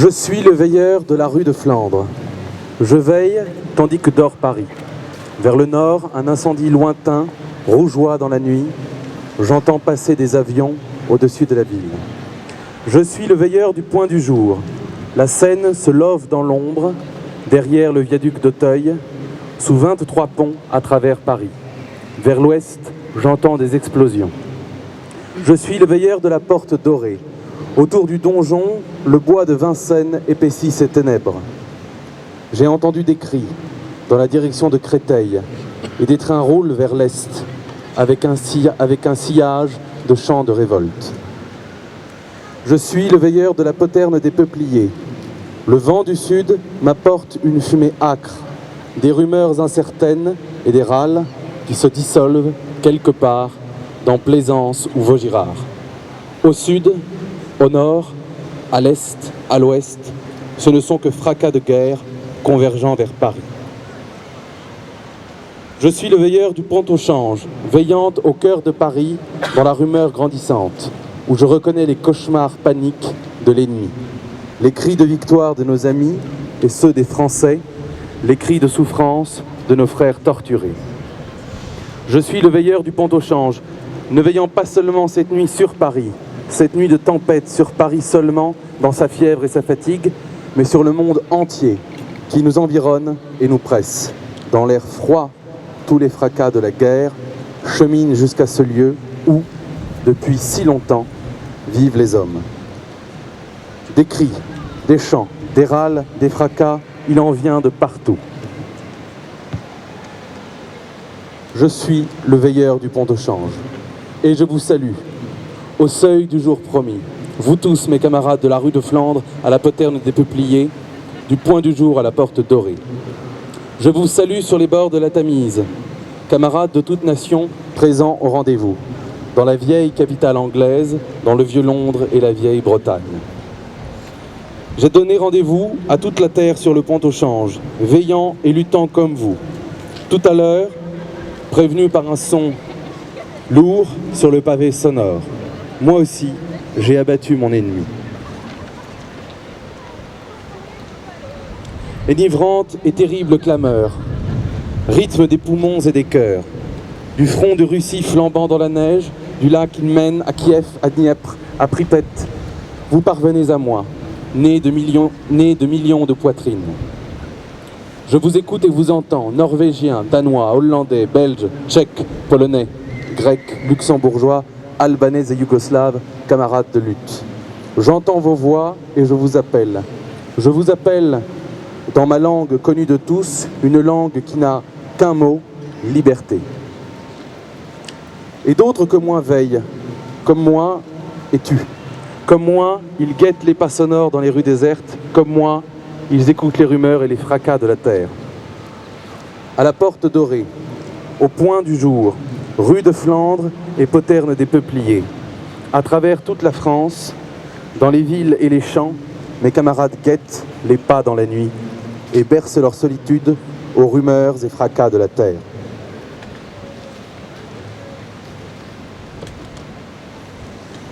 Je suis le veilleur de la rue de Flandre. Je veille tandis que dort Paris. Vers le nord, un incendie lointain rougeoie dans la nuit. J'entends passer des avions au-dessus de la ville. Je suis le veilleur du point du jour. La Seine se love dans l'ombre, derrière le viaduc d'Auteuil, sous 23 ponts à travers Paris. Vers l'ouest, j'entends des explosions. Je suis le veilleur de la porte dorée. Autour du donjon, le bois de Vincennes épaissit ses ténèbres. J'ai entendu des cris dans la direction de Créteil et des trains roulent vers l'est avec un sillage de chants de révolte. Je suis le veilleur de la poterne des peupliers. Le vent du sud m'apporte une fumée âcre, des rumeurs incertaines et des râles qui se dissolvent quelque part dans Plaisance ou Vaugirard. Au sud, au nord, à l'est, à l'ouest, ce ne sont que fracas de guerre convergeant vers Paris. Je suis le veilleur du pont au change, veillant au cœur de Paris, dans la rumeur grandissante, où je reconnais les cauchemars paniques de l'ennemi, les cris de victoire de nos amis et ceux des Français, les cris de souffrance de nos frères torturés. Je suis le veilleur du pont au change, ne veillant pas seulement cette nuit sur Paris, cette nuit de tempête sur Paris seulement, dans sa fièvre et sa fatigue, mais sur le monde entier qui nous environne et nous presse. Dans l'air froid, tous les fracas de la guerre cheminent jusqu'à ce lieu où, depuis si longtemps, vivent les hommes. Des cris, des chants, des râles, des fracas, il en vient de partout. Je suis le veilleur du pont au change et je vous salue. Au seuil du jour promis, vous tous mes camarades de la rue de Flandre à la poterne des peupliers, du point du jour à la porte dorée. Je vous salue sur les bords de la Tamise, camarades de toute nation présents au rendez-vous, dans la vieille capitale anglaise, dans le vieux Londres et la vieille Bretagne. J'ai donné rendez-vous à toute la terre sur le pont au change, veillant et luttant comme vous. Tout à l'heure, prévenu par un son lourd sur le pavé sonore. Moi aussi, j'ai abattu mon ennemi. Enivrante et terrible clameur, rythme des poumons et des cœurs, du front de Russie flambant dans la neige, du lac qui mène à Kiev, à Dniepr, à Pripet, vous parvenez à moi, né de millions de poitrines. Je vous écoute et vous entends, norvégien, danois, hollandais, belge, tchèque, polonais, grec, luxembourgeois, albanais et yougoslaves, camarades de lutte. J'entends vos voix et je vous appelle. Je vous appelle dans ma langue connue de tous, une langue qui n'a qu'un mot, liberté. Et d'autres que moi veillent, comme moi et tu. Comme moi, ils guettent les pas sonores dans les rues désertes, comme moi, ils écoutent les rumeurs et les fracas de la terre. À la porte dorée, au point du jour, rue de Flandre et poterne des peupliers. À travers toute la France, dans les villes et les champs, mes camarades guettent les pas dans la nuit et bercent leur solitude aux rumeurs et fracas de la terre.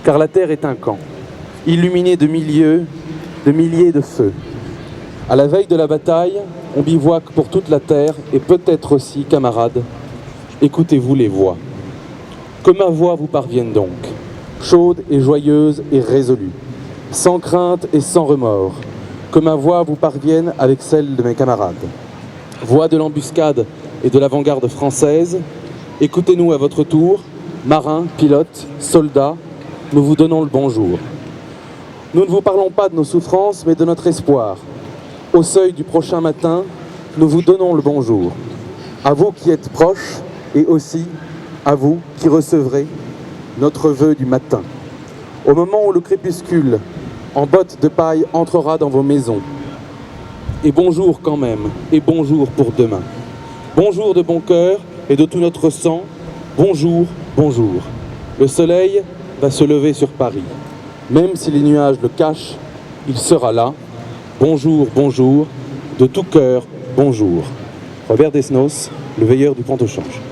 Car la terre est un camp, illuminé de milliers de feux. À la veille de la bataille, on bivouaque pour toute la terre et peut-être aussi, camarades, écoutez-vous les voix. Que ma voix vous parvienne donc, chaude et joyeuse et résolue, sans crainte et sans remords. Que ma voix vous parvienne avec celle de mes camarades. Voix de l'embuscade et de l'avant-garde française, écoutez-nous à votre tour, marins, pilotes, soldats, nous vous donnons le bonjour. Nous ne vous parlons pas de nos souffrances, mais de notre espoir. Au seuil du prochain matin, nous vous donnons le bonjour. À vous qui êtes proches, et aussi à vous qui recevrez notre vœu du matin. Au moment où le crépuscule, en bottes de paille, entrera dans vos maisons. Et bonjour quand même, et bonjour pour demain. Bonjour de bon cœur et de tout notre sang. Bonjour, bonjour. Le soleil va se lever sur Paris. Même si les nuages le cachent, il sera là. Bonjour, bonjour, de tout cœur, bonjour. Robert Desnos, le veilleur du pont au change.